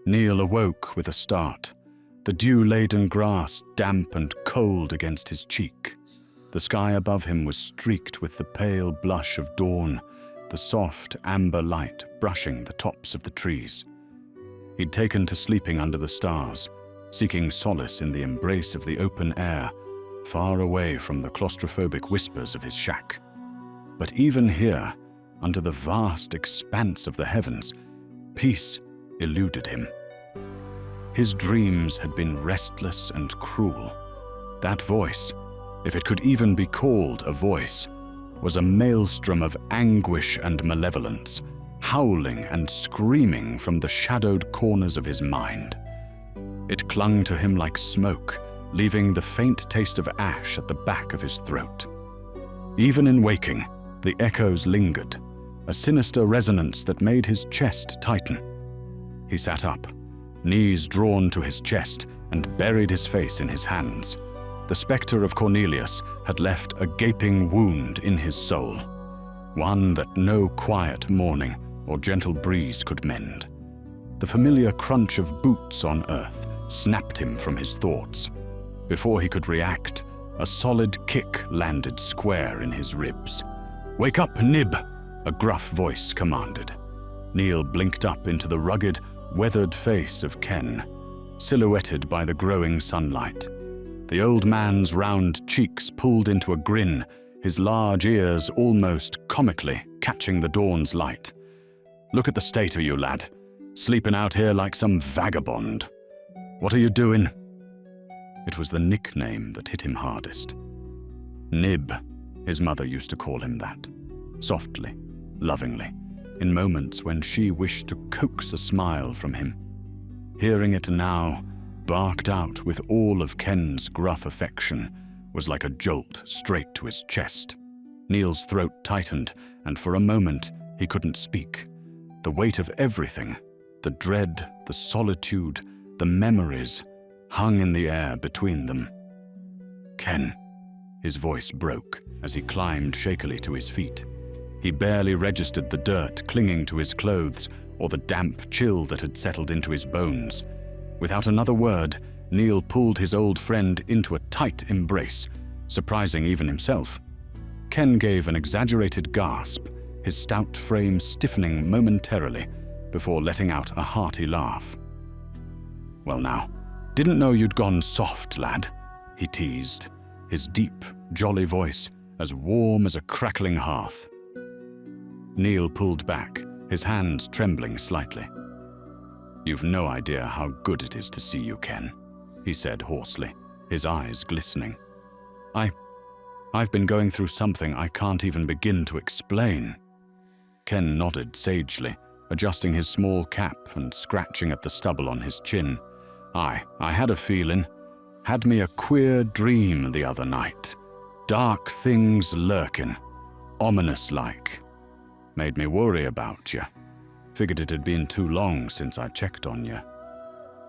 Neil awoke with a start, the dew-laden grass damp and cold against his cheek. The sky above him was streaked with the pale blush of dawn, the soft amber light brushing the tops of the trees. He'd taken to sleeping under the stars, seeking solace in the embrace of the open air, far away from the claustrophobic whispers of his shack. But even here, under the vast expanse of the heavens, peace eluded him. His dreams had been restless and cruel. That voice, if it could even be called a voice, was a maelstrom of anguish and malevolence, howling and screaming from the shadowed corners of his mind. It clung to him like smoke, leaving the faint taste of ash at the back of his throat. Even in waking, the echoes lingered, a sinister resonance that made his chest tighten. He sat up, knees drawn to his chest, and buried his face in his hands. The spectre of Cornelius had left a gaping wound in his soul, one that no quiet morning or gentle breeze could mend. The familiar crunch of boots on earth snapped him from his thoughts. Before he could react, a solid kick landed square in his ribs. "Wake up, Nib!" a gruff voice commanded. Neil blinked up into the rugged, weathered face of Ken, silhouetted by the growing sunlight. The old man's round cheeks pulled into a grin, his large ears almost comically catching the dawn's light. "Look at the state of you, lad. Sleeping out here like some vagabond. What are you doing?" It was the nickname that hit him hardest. Nib, his mother used to call him that, softly, lovingly, in moments when she wished to coax a smile from him. Hearing it now, barked out with all of Ken's gruff affection, was like a jolt straight to his chest. Neil's throat tightened, and for a moment he couldn't speak. The weight of everything, the dread, the solitude, the memories, hung in the air between them. "Ken," his voice broke as he climbed shakily to his feet. He barely registered the dirt clinging to his clothes or the damp chill that had settled into his bones. Without another word, Neil pulled his old friend into a tight embrace, surprising even himself. Ken gave an exaggerated gasp, his stout frame stiffening momentarily before letting out a hearty laugh. "Well now, didn't know you'd gone soft, lad," he teased, his deep, jolly voice as warm as a crackling hearth. Neil pulled back, his hands trembling slightly. "You've no idea how good it is to see you, Ken," he said hoarsely, his eyes glistening. I've been going through something I can't even begin to explain." Ken nodded sagely, adjusting his small cap and scratching at the stubble on his chin. I had a feeling. Had me a queer dream the other night. Dark things lurking, ominous-like. Made me worry about you. Figured it had been too long since I checked on you."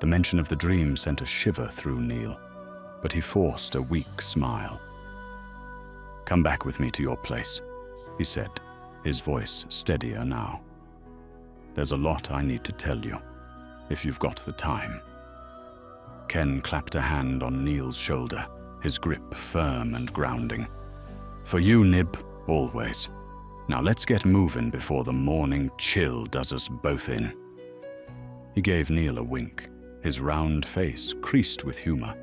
The mention of the dream sent a shiver through Neil, but he forced a weak smile. "Come back with me to your place," he said, his voice steadier now. "There's a lot I need to tell you, if you've got the time." Ken clapped a hand on Neil's shoulder, his grip firm and grounding. "For you, Nib, always. Now let's get moving before the morning chill does us both in." He gave Neil a wink, his round face creased with humor,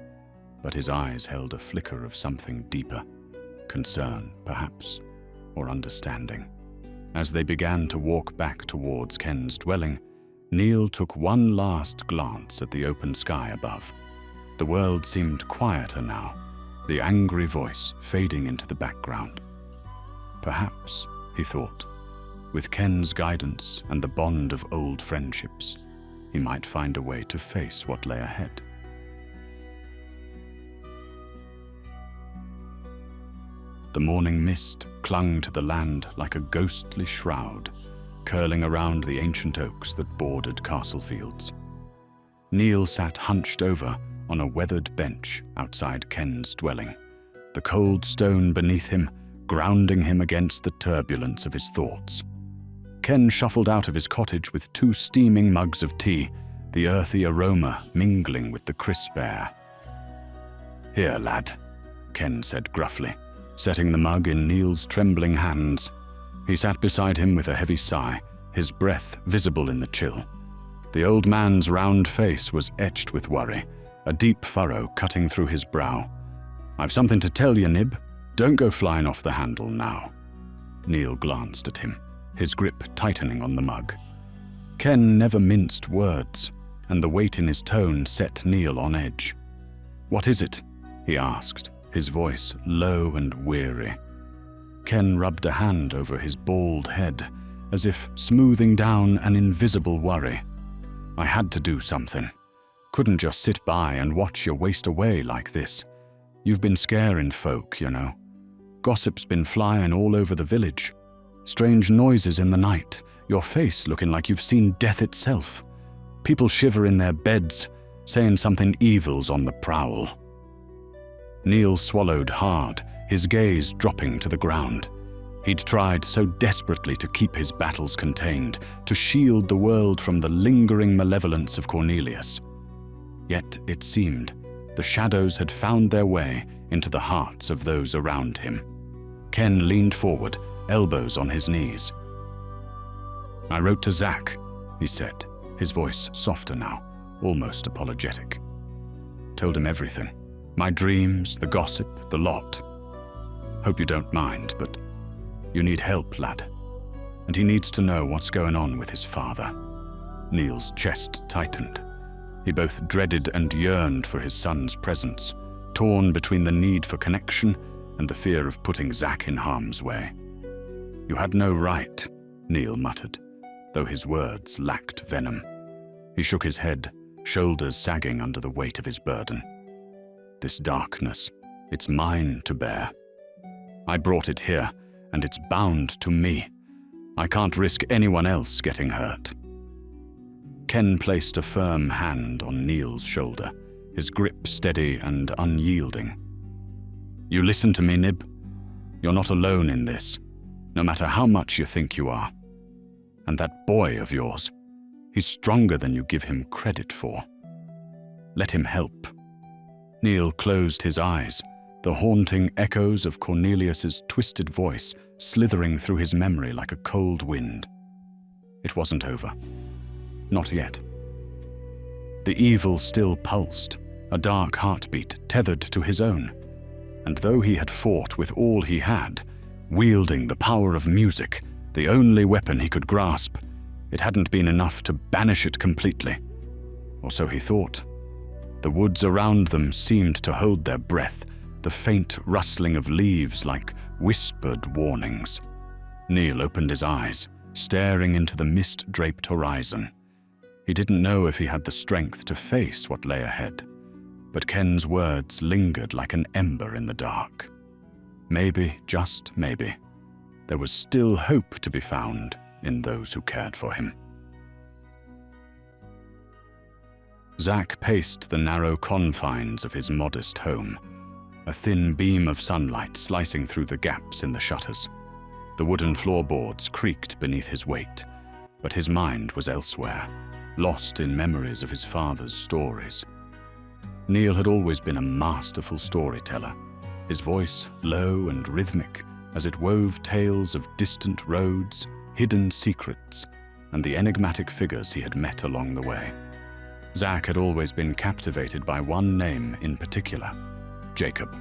but his eyes held a flicker of something deeper, concern, perhaps, or understanding. As they began to walk back towards Ken's dwelling, Neil took one last glance at the open sky above. The world seemed quieter now, the angry voice fading into the background. Perhaps, he thought, with Ken's guidance and the bond of old friendships, he might find a way to face what lay ahead. The morning mist clung to the land like a ghostly shroud, curling around the ancient oaks that bordered Castle Fields. Neil sat hunched over on a weathered bench outside Ken's dwelling, the cold stone beneath him grounding him against the turbulence of his thoughts. Ken shuffled out of his cottage with 2 steaming mugs of tea, the earthy aroma mingling with the crisp air. "Here, lad," Ken said gruffly, setting the mug in Neil's trembling hands. He sat beside him with a heavy sigh, his breath visible in the chill. The old man's round face was etched with worry, a deep furrow cutting through his brow. "I've something to tell you, Nib. Don't go flying off the handle now." Neil glanced at him, his grip tightening on the mug. Ken never minced words, and the weight in his tone set Neil on edge. "What is it?" he asked, his voice low and weary. Ken rubbed a hand over his bald head, as if smoothing down an invisible worry. "I had to do something. Couldn't just sit by and watch you waste away like this. You've been scaring folk, you know. Gossip's been flying all over the village. Strange noises in the night, your face looking like you've seen death itself. People shiver in their beds, saying something evil's on the prowl." Neil swallowed hard, his gaze dropping to the ground. He'd tried so desperately to keep his battles contained, to shield the world from the lingering malevolence of Cornelius. Yet, it seemed, the shadows had found their way into the hearts of those around him. Ken leaned forward, elbows on his knees. "I wrote to Zak," he said, his voice softer now, almost apologetic. "Told him everything. My dreams, the gossip, the lot. Hope you don't mind, but you need help, lad. And he needs to know what's going on with his father." Neil's chest tightened. He both dreaded and yearned for his son's presence, torn between the need for connection and the fear of putting Zak in harm's way. "You had no right," Neil muttered, though his words lacked venom. He shook his head, shoulders sagging under the weight of his burden. "This darkness, it's mine to bear. I brought it here, and it's bound to me. I can't risk anyone else getting hurt." Ken placed a firm hand on Neil's shoulder, his grip steady and unyielding. "You listen to me, Nib. You're not alone in this, no matter how much you think you are. And that boy of yours, he's stronger than you give him credit for. Let him help." Neil closed his eyes, the haunting echoes of Cornelius's twisted voice slithering through his memory like a cold wind. It wasn't over. Not yet. The evil still pulsed, a dark heartbeat tethered to his own. And though he had fought with all he had, wielding the power of music, the only weapon he could grasp, it hadn't been enough to banish it completely. Or so he thought. The woods around them seemed to hold their breath, the faint rustling of leaves like whispered warnings. Neil opened his eyes, staring into the mist-draped horizon. He didn't know if he had the strength to face what lay ahead, but Ken's words lingered like an ember in the dark. Maybe, just maybe, there was still hope to be found in those who cared for him. Zak paced the narrow confines of his modest home, a thin beam of sunlight slicing through the gaps in the shutters. The wooden floorboards creaked beneath his weight, but his mind was elsewhere, lost in memories of his father's stories. Neil had always been a masterful storyteller, his voice low and rhythmic as it wove tales of distant roads, hidden secrets, and the enigmatic figures he had met along the way. Zak had always been captivated by one name in particular, Jacob.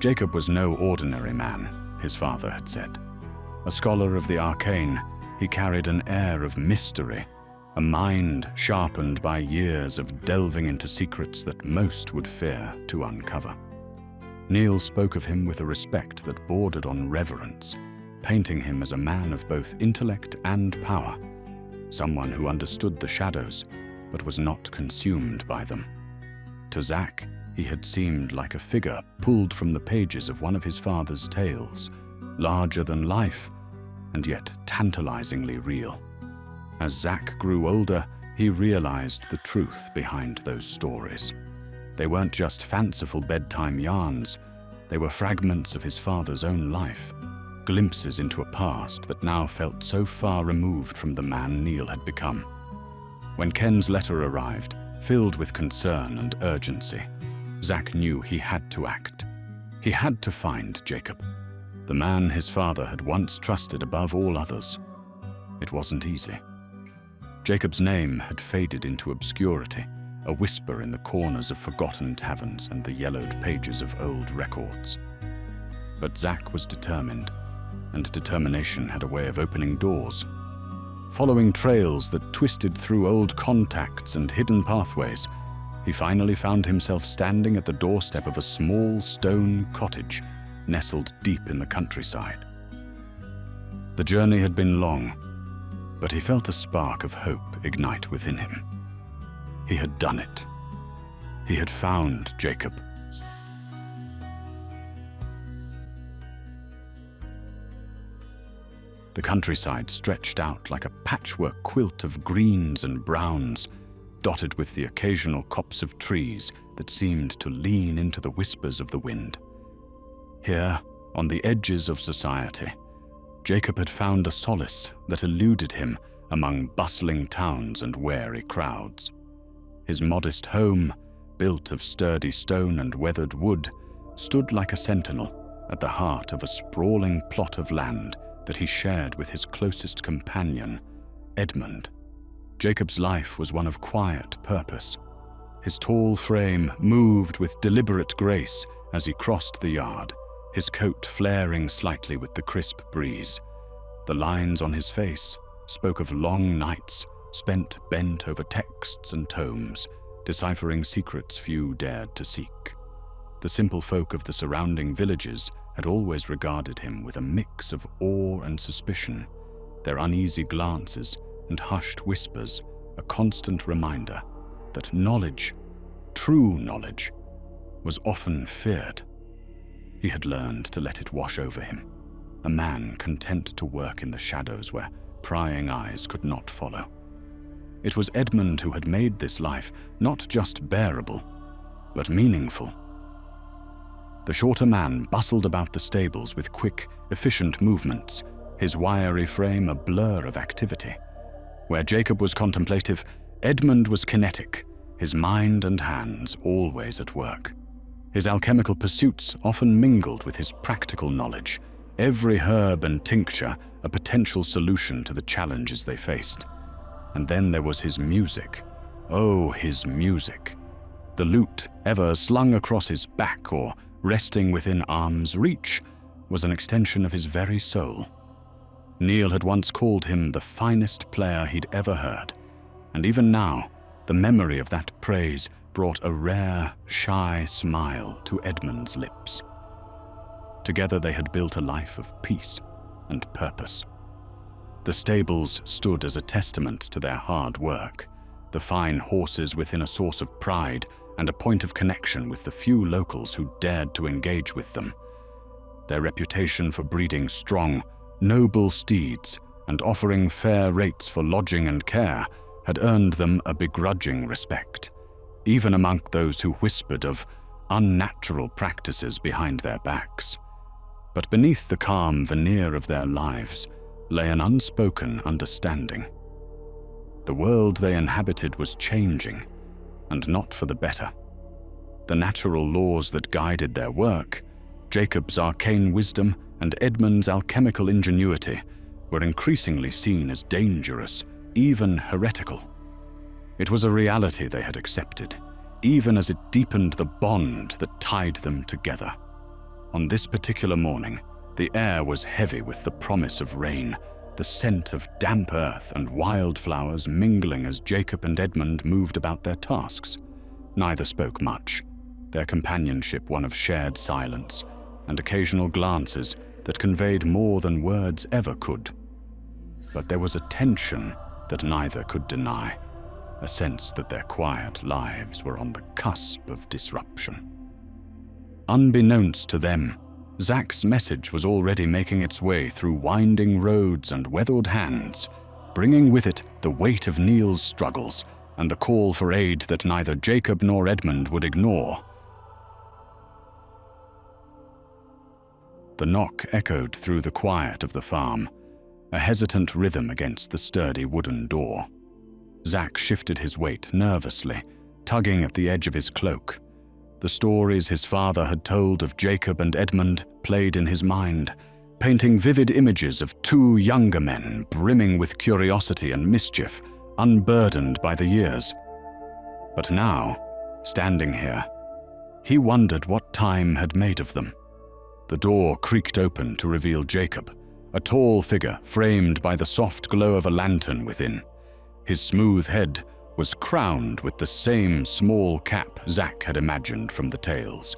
Jacob was no ordinary man, his father had said. A scholar of the arcane, he carried an air of mystery, a mind sharpened by years of delving into secrets that most would fear to uncover. Neil spoke of him with a respect that bordered on reverence, painting him as a man of both intellect and power, someone who understood the shadows, but was not consumed by them. To Zak, he had seemed like a figure pulled from the pages of one of his father's tales, larger than life, and yet tantalizingly real. As Zak grew older, he realized the truth behind those stories. They weren't just fanciful bedtime yarns, they were fragments of his father's own life, glimpses into a past that now felt so far removed from the man Neil had become. When Ken's letter arrived, filled with concern and urgency, Zak knew he had to act. He had to find Jacob, the man his father had once trusted above all others. It wasn't easy. Jacob's name had faded into obscurity, a whisper in the corners of forgotten taverns and the yellowed pages of old records. But Zak was determined, and determination had a way of opening doors. Following trails that twisted through old contacts and hidden pathways, he finally found himself standing at the doorstep of a small stone cottage nestled deep in the countryside. The journey had been long, but he felt a spark of hope ignite within him. He had done it. He had found Jacob. The countryside stretched out like a patchwork quilt of greens and browns, dotted with the occasional copse of trees that seemed to lean into the whispers of the wind. Here, on the edges of society, Jacob had found a solace that eluded him among bustling towns and wary crowds. His modest home, built of sturdy stone and weathered wood, stood like a sentinel at the heart of a sprawling plot of land that he shared with his closest companion, Edmund. Jacob's life was one of quiet purpose. His tall frame moved with deliberate grace as he crossed the yard, his coat flaring slightly with the crisp breeze. The lines on his face spoke of long nights spent bent over texts and tomes, deciphering secrets few dared to seek. The simple folk of the surrounding villages had always regarded him with a mix of awe and suspicion, their uneasy glances and hushed whispers a constant reminder that knowledge, true knowledge, was often feared. He had learned to let it wash over him, a man content to work in the shadows where prying eyes could not follow. It was Edmund who had made this life not just bearable, but meaningful. The shorter man bustled about the stables with quick, efficient movements, his wiry frame a blur of activity. Where Jacob was contemplative, Edmund was kinetic, his mind and hands always at work. His alchemical pursuits often mingled with his practical knowledge, every herb and tincture a potential solution to the challenges they faced. And then there was his music. Oh, his music. The lute, ever slung across his back or resting within arm's reach, was an extension of his very soul. Neil had once called him the finest player he'd ever heard, and even now, the memory of that praise brought a rare, shy smile to Edmund's lips. Together they had built a life of peace and purpose. The stables stood as a testament to their hard work, the fine horses within a source of pride and a point of connection with the few locals who dared to engage with them. Their reputation for breeding strong, noble steeds and offering fair rates for lodging and care had earned them a begrudging respect, even among those who whispered of unnatural practices behind their backs. But beneath the calm veneer of their lives lay an unspoken understanding. The world they inhabited was changing, and not for the better. The natural laws that guided their work, Jacob's arcane wisdom and Edmund's alchemical ingenuity, were increasingly seen as dangerous, even heretical. It was a reality they had accepted, even as it deepened the bond that tied them together. On this particular morning, the air was heavy with the promise of rain, the scent of damp earth and wildflowers mingling as Jacob and Edmund moved about their tasks. Neither spoke much, their companionship one of shared silence and occasional glances that conveyed more than words ever could. But there was a tension that neither could deny, a sense that their quiet lives were on the cusp of disruption. Unbeknownst to them, ZAKS' message was already making its way through winding roads and weathered hands, bringing with it the weight of Neil's struggles and the call for aid that neither Jacob nor Edmund would ignore. The knock echoed through the quiet of the farm, a hesitant rhythm against the sturdy wooden door. ZAKS shifted his weight nervously, tugging at the edge of his cloak. The stories his father had told of Jacob and Edmund played in his mind, painting vivid images of two younger men brimming with curiosity and mischief, unburdened by the years. But now, standing here, he wondered what time had made of them. The door creaked open to reveal Jacob, a tall figure framed by the soft glow of a lantern within. His smooth head was crowned with the same small cap ZAKS had imagined from the tales,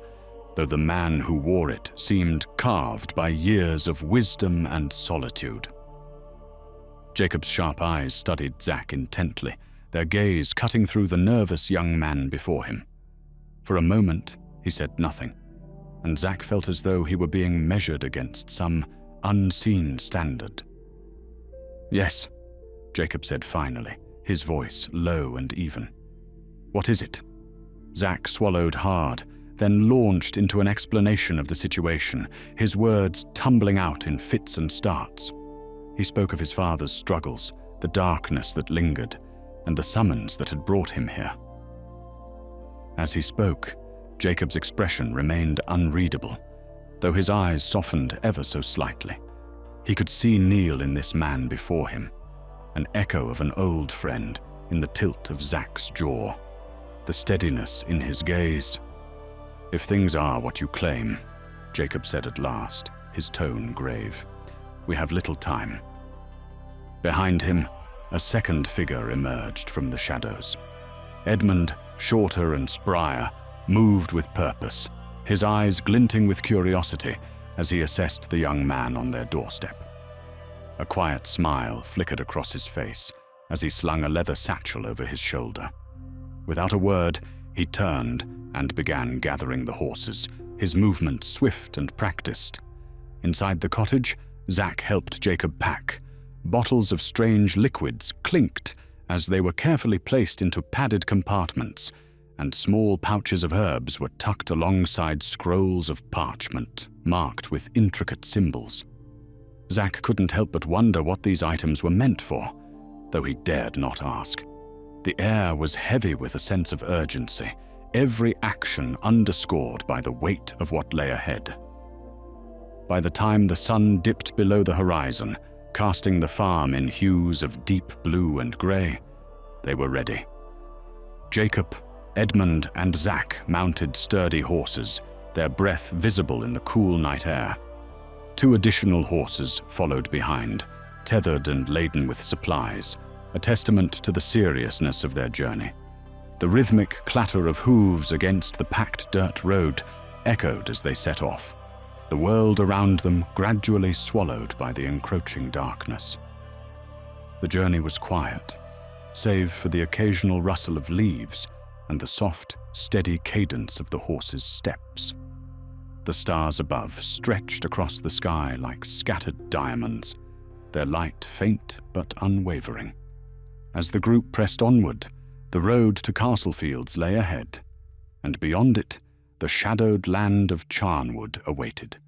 though the man who wore it seemed carved by years of wisdom and solitude. Jacob's sharp eyes studied ZAKS intently, their gaze cutting through the nervous young man before him. For a moment, he said nothing, and ZAKS felt as though he were being measured against some unseen standard. "Yes," Jacob said finally, his voice low and even. "What is it?" ZAKS swallowed hard, then launched into an explanation of the situation, his words tumbling out in fits and starts. He spoke of his father's struggles, the darkness that lingered, and the summons that had brought him here. As he spoke, Jacob's expression remained unreadable, though his eyes softened ever so slightly. He could see Neil in this man before him, an echo of an old friend in the tilt of ZAK's jaw, the steadiness in his gaze. "If things are what you claim," Jacob said at last, his tone grave, "we have little time." Behind him, a second figure emerged from the shadows. Edmund, shorter and sprier, moved with purpose, his eyes glinting with curiosity as he assessed the young man on their doorstep. A quiet smile flickered across his face as he slung a leather satchel over his shoulder. Without a word, he turned and began gathering the horses, his movements swift and practiced. Inside the cottage, ZAKS helped Jacob pack. Bottles of strange liquids clinked as they were carefully placed into padded compartments, and small pouches of herbs were tucked alongside scrolls of parchment marked with intricate symbols. ZAKS couldn't help but wonder what these items were meant for, though he dared not ask. The air was heavy with a sense of urgency, every action underscored by the weight of what lay ahead. By the time the sun dipped below the horizon, casting the farm in hues of deep blue and grey, they were ready. Jacob, Edmund, and ZAKS mounted sturdy horses, their breath visible in the cool night air. 2 additional horses followed behind, tethered and laden with supplies, a testament to the seriousness of their journey. The rhythmic clatter of hooves against the packed dirt road echoed as they set off, the world around them gradually swallowed by the encroaching darkness. The journey was quiet, save for the occasional rustle of leaves and the soft, steady cadence of the horses' steps. The stars above stretched across the sky like scattered diamonds, their light faint but unwavering. As the group pressed onward, the road to Castlefields lay ahead, and beyond it, the shadowed land of Charnwood awaited.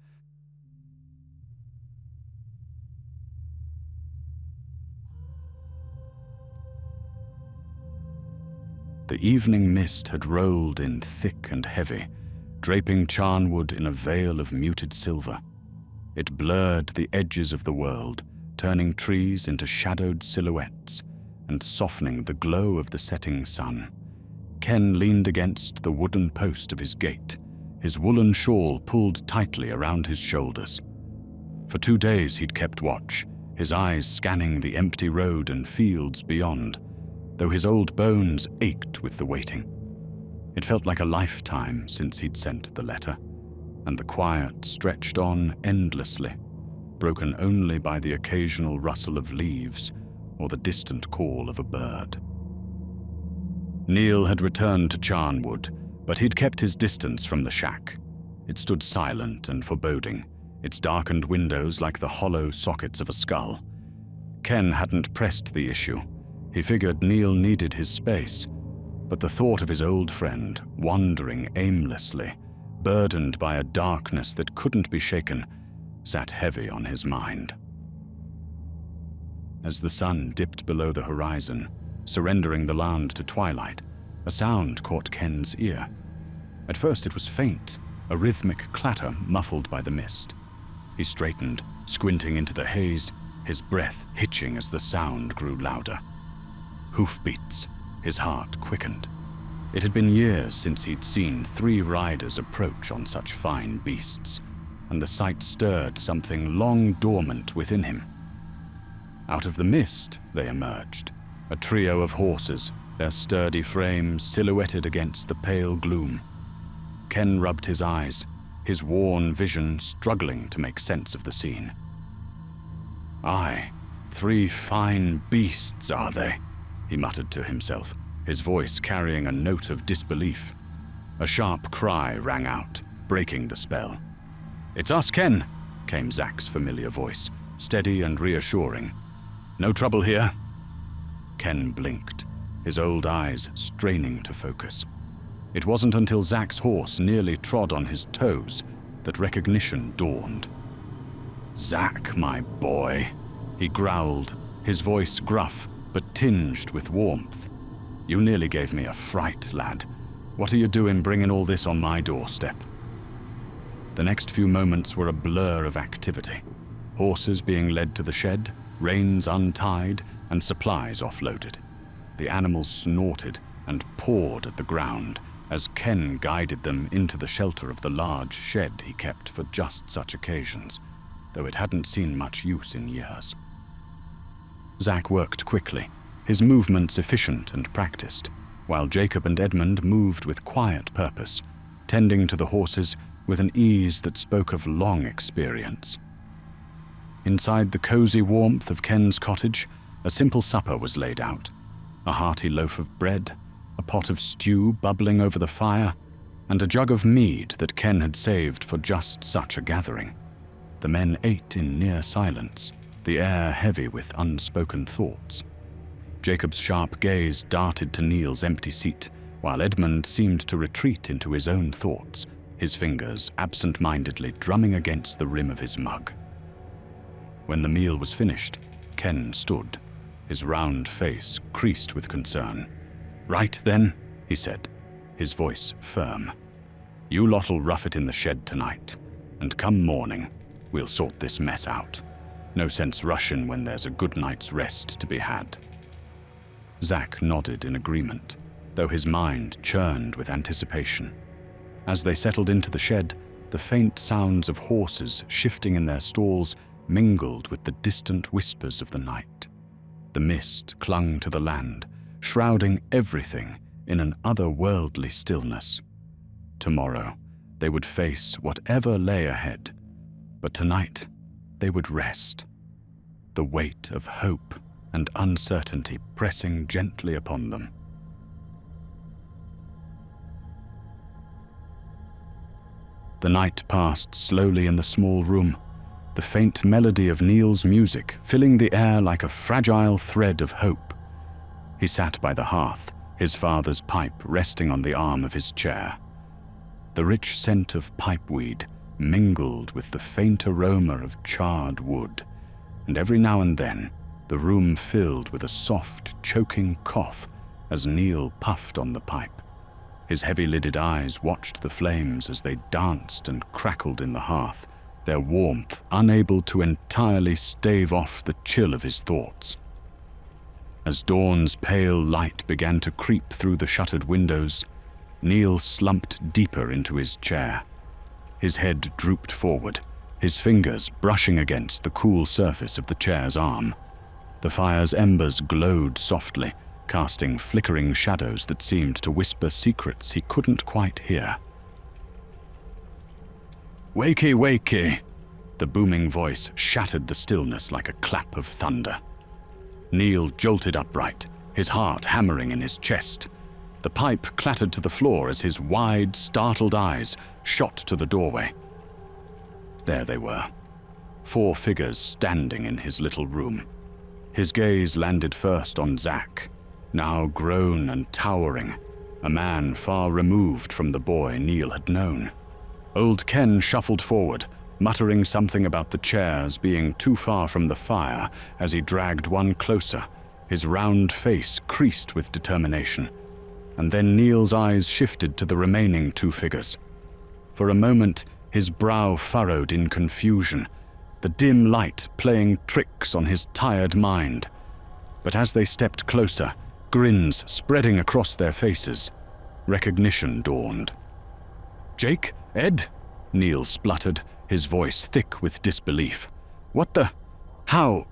The evening mist had rolled in thick and heavy, draping Charnwood in a veil of muted silver. It blurred the edges of the world, turning trees into shadowed silhouettes and softening the glow of the setting sun. Ken leaned against the wooden post of his gate, his woolen shawl pulled tightly around his shoulders. For 2 days he'd kept watch, his eyes scanning the empty road and fields beyond, though his old bones ached with the waiting. It felt like a lifetime since he'd sent the letter, and the quiet stretched on endlessly, broken only by the occasional rustle of leaves or the distant call of a bird. Neil had returned to Charnwood, but he'd kept his distance from the shack. It stood silent and foreboding, its darkened windows like the hollow sockets of a skull. Ken hadn't pressed the issue. He figured Neil needed his space, but the thought of his old friend wandering aimlessly, burdened by a darkness that couldn't be shaken, sat heavy on his mind. As the sun dipped below the horizon, surrendering the land to twilight, a sound caught Ken's ear. At first it was faint, a rhythmic clatter muffled by the mist. He straightened, squinting into the haze, his breath hitching as the sound grew louder. Hoofbeats. His heart quickened. It had been years since he'd seen 3 riders approach on such fine beasts, and the sight stirred something long dormant within him. Out of the mist they emerged, a trio of horses, their sturdy frames silhouetted against the pale gloom. Ken rubbed his eyes, his worn vision struggling to make sense of the scene. "Aye, 3 fine beasts, are they?" he muttered to himself, his voice carrying a note of disbelief. A sharp cry rang out, breaking the spell. "It's us, Ken," came ZAK's familiar voice, steady and reassuring. "No trouble here?" Ken blinked, his old eyes straining to focus. It wasn't until ZAK's horse nearly trod on his toes that recognition dawned. "ZAK, my boy," he growled, his voice gruff but tinged with warmth. "You nearly gave me a fright, lad. What are you doing bringing all this on my doorstep?" The next few moments were a blur of activity. Horses being led to the shed, reins untied, and supplies offloaded. The animals snorted and pawed at the ground as Ken guided them into the shelter of the large shed he kept for just such occasions, though it hadn't seen much use in years. ZAK worked quickly, his movements efficient and practiced, while Jacob and Edmund moved with quiet purpose, tending to the horses with an ease that spoke of long experience. Inside the cozy warmth of Ken's cottage, a simple supper was laid out. A hearty loaf of bread, a pot of stew bubbling over the fire, and a jug of mead that Ken had saved for just such a gathering. The men ate in near silence, the air heavy with unspoken thoughts. Jacob's sharp gaze darted to Neil's empty seat, while Edmund seemed to retreat into his own thoughts, his fingers absent-mindedly drumming against the rim of his mug. When the meal was finished, Ken stood, his round face creased with concern. "Right then," he said, his voice firm. "You lot'll rough it in the shed tonight, and come morning, we'll sort this mess out. No sense rushing when there's a good night's rest to be had." ZAK nodded in agreement, though his mind churned with anticipation. As they settled into the shed, the faint sounds of horses shifting in their stalls mingled with the distant whispers of the night. The mist clung to the land, shrouding everything in an otherworldly stillness. Tomorrow, they would face whatever lay ahead, but tonight, they would rest, the weight of hope and uncertainty pressing gently upon them. The night passed slowly in the small room, the faint melody of Neil's music filling the air like a fragile thread of hope. He sat by the hearth, his father's pipe resting on the arm of his chair. The rich scent of pipeweed mingled with the faint aroma of charred wood, and every now and then the room filled with a soft, choking cough as Neil puffed on the pipe. His heavy-lidded eyes watched the flames as they danced and crackled in the hearth, their warmth unable to entirely stave off the chill of his thoughts. As dawn's pale light began to creep through the shuttered windows, Neil slumped deeper into his chair. His head drooped forward, his fingers brushing against the cool surface of the chair's arm. The fire's embers glowed softly, casting flickering shadows that seemed to whisper secrets he couldn't quite hear. "Wakey, wakey!" The booming voice shattered the stillness like a clap of thunder. Neil jolted upright, his heart hammering in his chest. The pipe clattered to the floor as his wide, startled eyes shot to the doorway. There they were, 4 figures standing in his little room. His gaze landed first on ZAK, now grown and towering, a man far removed from the boy Neil had known. Old Ken shuffled forward, muttering something about the chairs being too far from the fire as he dragged one closer, his round face creased with determination, and then Neil's eyes shifted to the remaining two figures. For a moment, his brow furrowed in confusion, the dim light playing tricks on his tired mind. But as they stepped closer, grins spreading across their faces, recognition dawned. "Jake? Ed?" Neil spluttered, his voice thick with disbelief. "What the? How?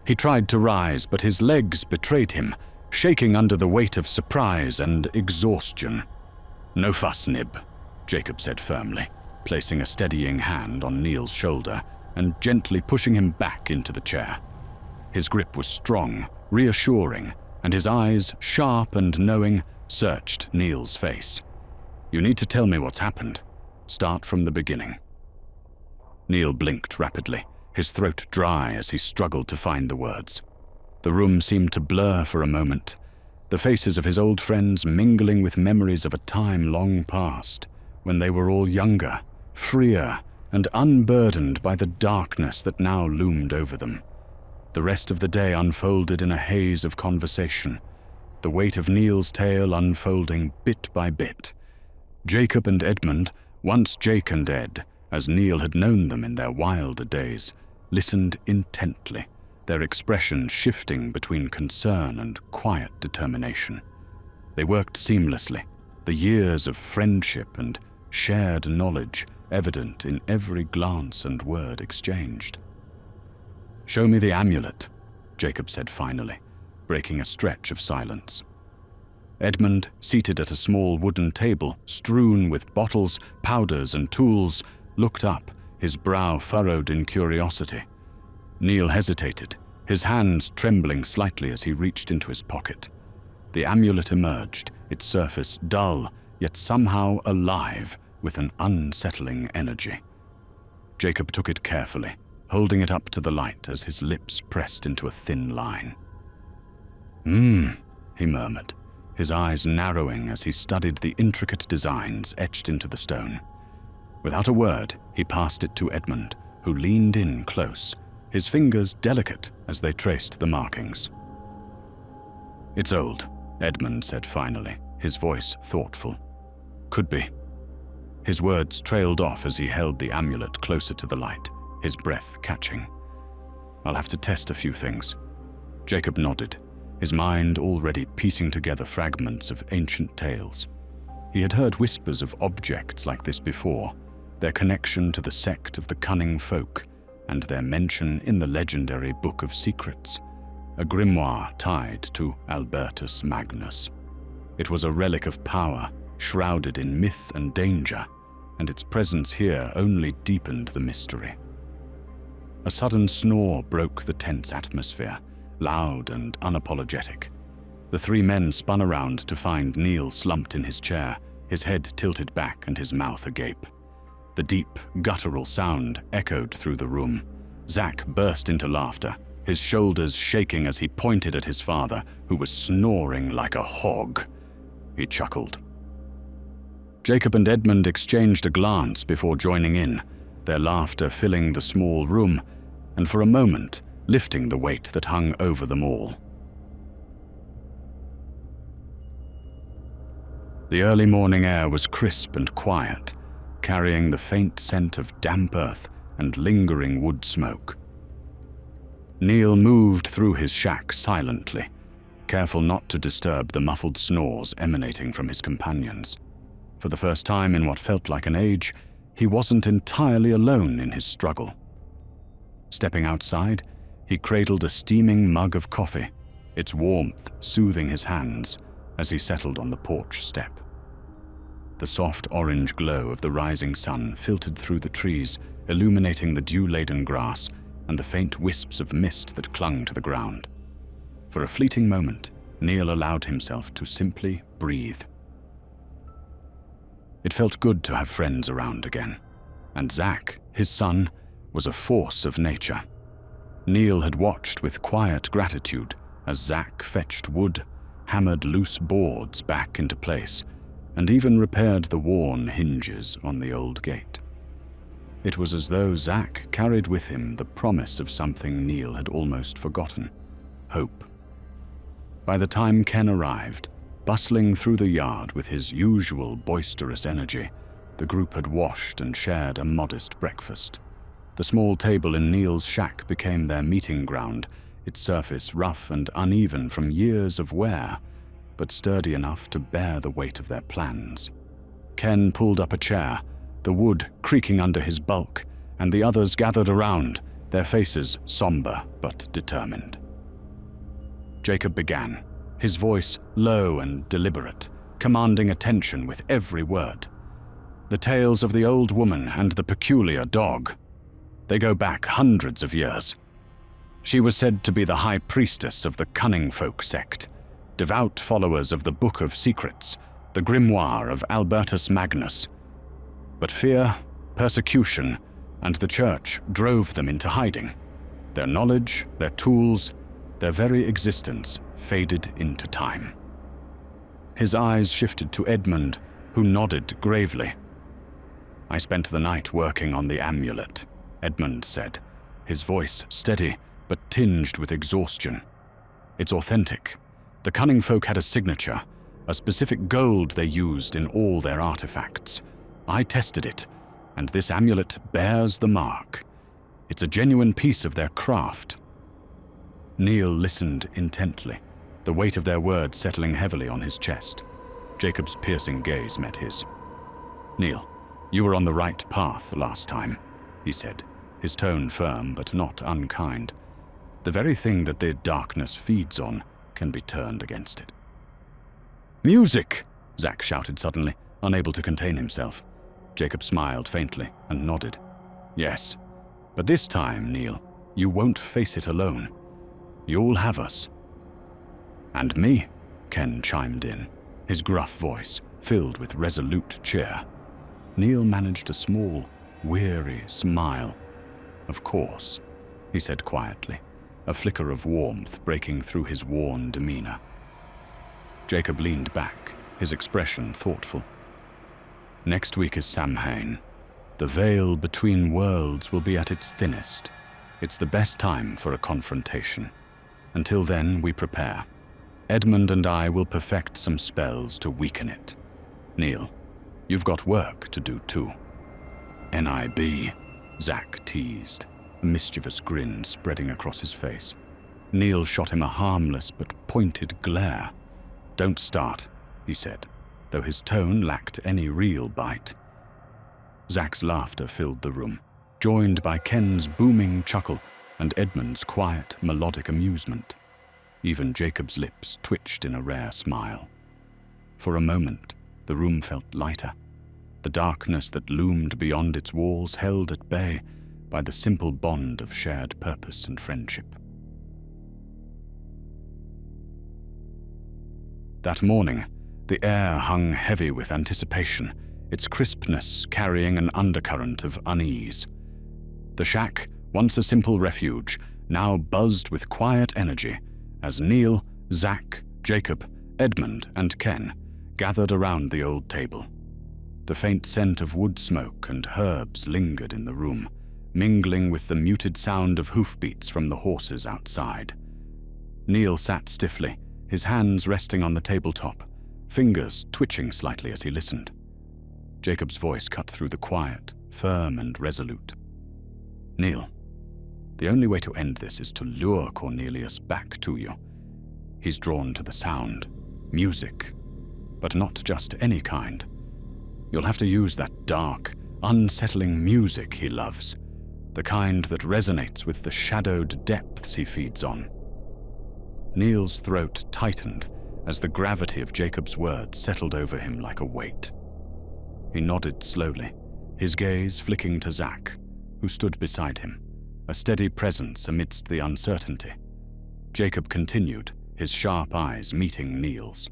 He tried to rise, but his legs betrayed him, shaking under the weight of surprise and exhaustion. "No fuss, Nib," Jacob said firmly, placing a steadying hand on Neil's shoulder and gently pushing him back into the chair. His grip was strong, reassuring, and his eyes, sharp and knowing, searched Neil's face. "You need to tell me what's happened. Start from the beginning." Neil blinked rapidly, his throat dry as he struggled to find the words. The room seemed to blur for a moment, the faces of his old friends mingling with memories of a time long past, when they were all younger, freer, and unburdened by the darkness that now loomed over them. The rest of the day unfolded in a haze of conversation, the weight of Neil's tale unfolding bit by bit. Jacob and Edmund, once Jake and Ed, as Neil had known them in their wilder days, listened intently, their expressions shifting between concern and quiet determination. They worked seamlessly, the years of friendship and shared knowledge evident in every glance and word exchanged. "Show me the amulet," Jacob said finally, breaking a stretch of silence. Edmund, seated at a small wooden table strewn with bottles, powders, and tools, looked up, his brow furrowed in curiosity. Neil hesitated, his hands trembling slightly as he reached into his pocket. The amulet emerged, its surface dull, yet somehow alive with an unsettling energy. Jacob took it carefully, holding it up to the light as his lips pressed into a thin line. He murmured, his eyes narrowing as he studied the intricate designs etched into the stone. Without a word, he passed it to Edmund, who leaned in close, his fingers delicate as they traced the markings. "It's old," Edmund said finally, his voice thoughtful. "Could be." His words trailed off as he held the amulet closer to the light, his breath catching. "I'll have to test a few things." Jacob nodded, his mind already piecing together fragments of ancient tales. He had heard whispers of objects like this before, their connection to the sect of the cunning folk, and their mention in the legendary Book of Secrets, a grimoire tied to Albertus Magnus. It was a relic of power, shrouded in myth and danger, and its presence here only deepened the mystery. A sudden snore broke the tense atmosphere, loud and unapologetic. The three men spun around to find Neil slumped in his chair, his head tilted back and his mouth agape. The deep, guttural sound echoed through the room. Zak burst into laughter, his shoulders shaking as he pointed at his father, who was snoring like a hog. He chuckled. Jacob and Edmund exchanged a glance before joining in, their laughter filling the small room, and for a moment, lifting the weight that hung over them all. The early morning air was crisp and quiet, carrying the faint scent of damp earth and lingering wood smoke. Neil moved through his shack silently, careful not to disturb the muffled snores emanating from his companions. For the first time in what felt like an age, he wasn't entirely alone in his struggle. Stepping outside, he cradled a steaming mug of coffee, its warmth soothing his hands as he settled on the porch step. The soft orange glow of the rising sun filtered through the trees, illuminating the dew-laden grass and the faint wisps of mist that clung to the ground. For a fleeting moment, Neil allowed himself to simply breathe. It felt good to have friends around again, and Zak, his son, was a force of nature. Neil had watched with quiet gratitude as Zak fetched wood, hammered loose boards back into place, and even repaired the worn hinges on the old gate. It was as though Zak carried with him the promise of something Neil had almost forgotten, hope. By the time Ken arrived, bustling through the yard with his usual boisterous energy, the group had washed and shared a modest breakfast. The small table in Neil's shack became their meeting ground, its surface rough and uneven from years of wear, but sturdy enough to bear the weight of their plans. Ken pulled up a chair, the wood creaking under his bulk, and the others gathered around, their faces somber but determined. Jacob began, his voice low and deliberate, commanding attention with every word. The tales of the old woman and the peculiar dog. They go back hundreds of years. She was said to be the high priestess of the Cunning Folk sect, devout followers of the Book of Secrets, the grimoire of Albertus Magnus. But fear, persecution, and the church drove them into hiding. Their knowledge, their tools, their very existence faded into time. His eyes shifted to Edmund, who nodded gravely. "I spent the night working on the amulet," Edmund said, his voice steady but tinged with exhaustion. "It's authentic. The Cunning Folk had a signature, a specific gold they used in all their artifacts. I tested it, and this amulet bears the mark. It's a genuine piece of their craft." Neil listened intently, the weight of their words settling heavily on his chest. Jacob's piercing gaze met his. "Neil, you were on the right path last time," he said, his tone firm but not unkind. "The very thing that the darkness feeds on can be turned against it." "Music!" ZAKS shouted suddenly, unable to contain himself. Jacob smiled faintly and nodded. "Yes, but this time, Neil, you won't face it alone. You'll have us." "And me," Ken chimed in, his gruff voice filled with resolute cheer. Neil managed a small, weary smile. "Of course," he said quietly, a flicker of warmth breaking through his worn demeanor. Jacob leaned back, his expression thoughtful. "Next week is Samhain. The veil between worlds will be at its thinnest. It's the best time for a confrontation. Until then, we prepare. Edmund and I will perfect some spells to weaken it. Neil, you've got work to do too." "NIB," ZAKS teased, a mischievous grin spreading across his face. Neil shot him a harmless but pointed glare. "Don't start," he said, though his tone lacked any real bite. ZAK's laughter filled the room, joined by Ken's booming chuckle and Edmund's quiet, melodic amusement. Even Jacob's lips twitched in a rare smile. For a moment, the room felt lighter, the darkness that loomed beyond its walls held at bay by the simple bond of shared purpose and friendship. That morning, the air hung heavy with anticipation, its crispness carrying an undercurrent of unease. The shack, once a simple refuge, now buzzed with quiet energy as Neil, ZAKS, Jacob, Edmund, and Ken gathered around the old table. The faint scent of wood smoke and herbs lingered in the room, mingling with the muted sound of hoofbeats from the horses outside. Neil sat stiffly, his hands resting on the tabletop, fingers twitching slightly as he listened. Jacob's voice cut through the quiet, firm and resolute. "Neil, the only way to end this is to lure Cornelius back to you. He's drawn to the sound, music, but not just any kind. You'll have to use that dark, unsettling music he loves, the kind that resonates with the shadowed depths he feeds on." Neil's throat tightened as the gravity of Jacob's words settled over him like a weight. He nodded slowly, his gaze flicking to ZAKS, who stood beside him, a steady presence amidst the uncertainty. Jacob continued, his sharp eyes meeting Neil's.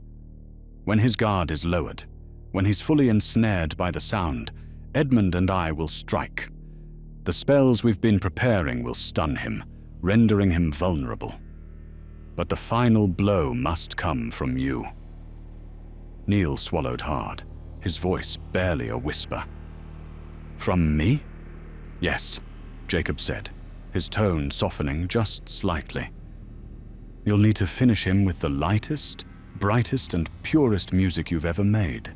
"When his guard is lowered, when he's fully ensnared by the sound, Edmund and I will strike. The spells we've been preparing will stun him, rendering him vulnerable. But the final blow must come from you." Neil swallowed hard, his voice barely a whisper. "From me?" "Yes," Jacob said, his tone softening just slightly. You'll need to finish him with the lightest, brightest, and purest music you've ever made.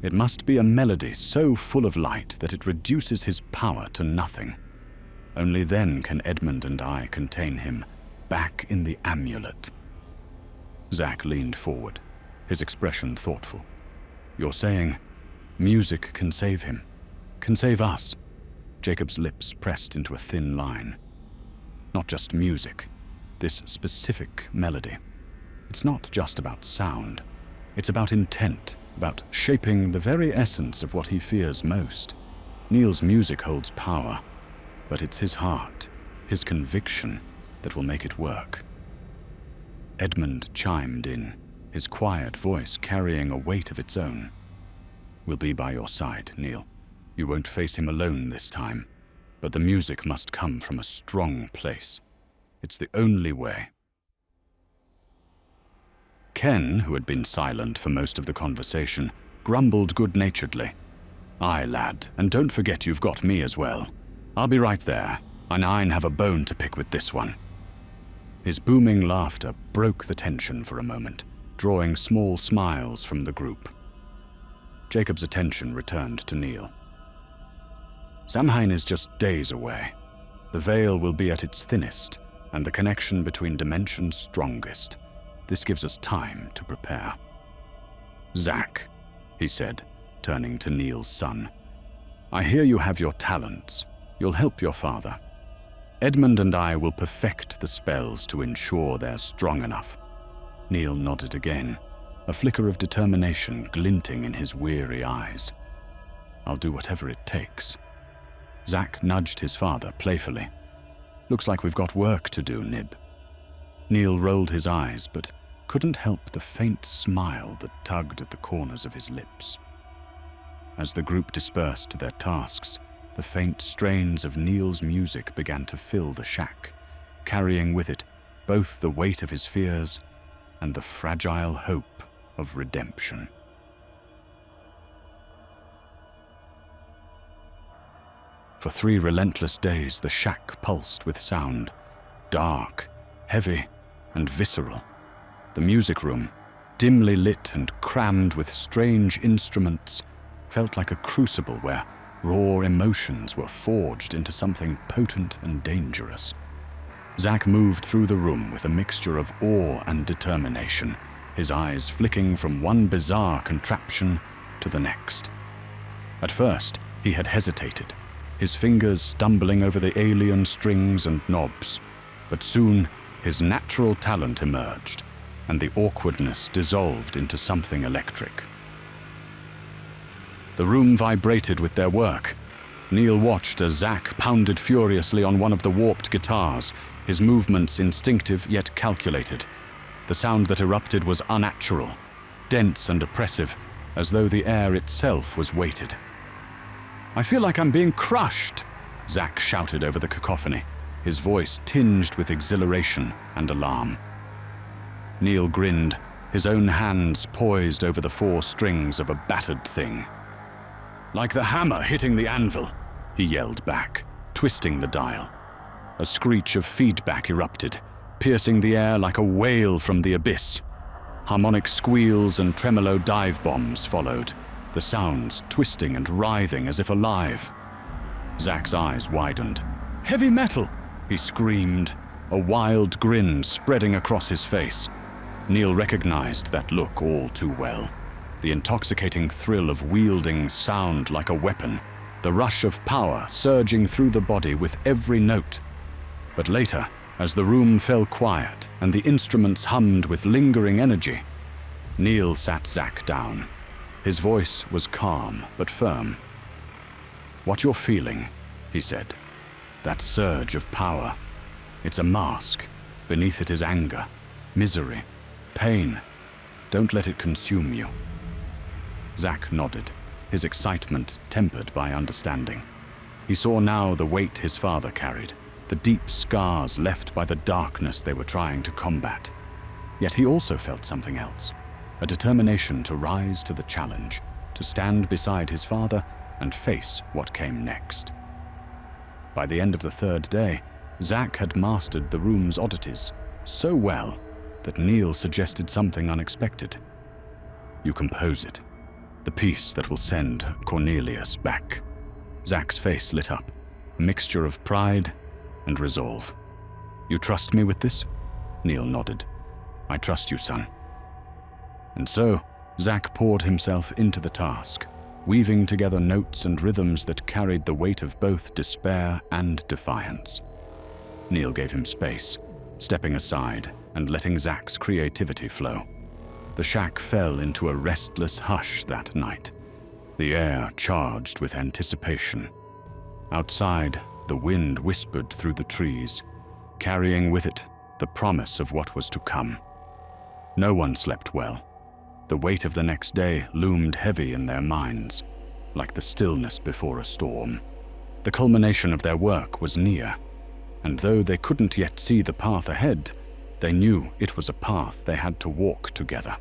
It must be a melody so full of light that it reduces his power to nothing. Only then can Edmund and I contain him back in the amulet." Zak leaned forward, his expression thoughtful. "You're saying music can save him, can save us?" Jacob's lips pressed into a thin line. "Not just music, this specific melody. It's not just about sound. It's about intent, about shaping the very essence of what he fears most. Neil's music holds power, but it's his heart, his conviction, that will make it work." Edmund chimed in, his quiet voice carrying a weight of its own. "We'll be by your side, Neil. You won't face him alone this time, but the music must come from a strong place. It's the only way." Ken, who had been silent for most of the conversation, grumbled good-naturedly. "Aye, lad, and don't forget you've got me as well. I'll be right there, and I'n have a bone to pick with this one." His booming laughter broke the tension for a moment, drawing small smiles from the group. Jacob's attention returned to Neil. "Samhain is just days away. The veil will be at its thinnest, and the connection between dimensions strongest. This gives us time to prepare." "Zak," he said, turning to Neil's son, "I hear you have your talents. You'll help your father. Edmund and I will perfect the spells to ensure they're strong enough." Neil nodded again, a flicker of determination glinting in his weary eyes. "I'll do whatever it takes." Zak nudged his father playfully. "Looks like we've got work to do, Nib." Neil rolled his eyes, but couldn't help the faint smile that tugged at the corners of his lips. As the group dispersed to their tasks, the faint strains of Neil's music began to fill the shack, carrying with it both the weight of his fears and the fragile hope of redemption. For 3 relentless days, the shack pulsed with sound, dark, heavy, and visceral. The music room, dimly lit and crammed with strange instruments, felt like a crucible where raw emotions were forged into something potent and dangerous. Zak moved through the room with a mixture of awe and determination, his eyes flicking from one bizarre contraption to the next. At first, he had hesitated, his fingers stumbling over the alien strings and knobs, but soon his natural talent emerged, and the awkwardness dissolved into something electric. The room vibrated with their work. Neil watched as Zak pounded furiously on one of the warped guitars, his movements instinctive yet calculated. The sound that erupted was unnatural, dense and oppressive, as though the air itself was weighted. "I feel like I'm being crushed," Zak shouted over the cacophony, his voice tinged with exhilaration and alarm. Neil grinned, his own hands poised over the 4 strings of a battered thing. "Like the hammer hitting the anvil," he yelled back, twisting the dial. A screech of feedback erupted, piercing the air like a wail from the abyss. Harmonic squeals and tremolo dive bombs followed, the sounds twisting and writhing as if alive. Zak's eyes widened. "Heavy metal!" he screamed, a wild grin spreading across his face. Neil recognized that look all too well. The intoxicating thrill of wielding sound like a weapon, the rush of power surging through the body with every note. But later, as the room fell quiet and the instruments hummed with lingering energy, Neil sat Zak down. His voice was calm but firm. "What you're feeling," he said, "that surge of power, it's a mask. Beneath it is anger, misery, pain. Don't let it consume you." Zak nodded, his excitement tempered by understanding. He saw now the weight his father carried, the deep scars left by the darkness they were trying to combat. Yet he also felt something else, a determination to rise to the challenge, to stand beside his father and face what came next. By the end of the 3rd day, Zak had mastered the room's oddities, so well that Neil suggested something unexpected. "You compose it. The piece that will send Cornelius back." ZAKS' face lit up, a mixture of pride and resolve. "You trust me with this?" Neil nodded. "I trust you, son." And so, ZAK poured himself into the task, weaving together notes and rhythms that carried the weight of both despair and defiance. Neil gave him space, stepping aside and letting ZAK's creativity flow. The shack fell into a restless hush that night, the air charged with anticipation. Outside, the wind whispered through the trees, carrying with it the promise of what was to come. No one slept well. The weight of the next day loomed heavy in their minds, like the stillness before a storm. The culmination of their work was near, and though they couldn't yet see the path ahead, they knew it was a path they had to walk together.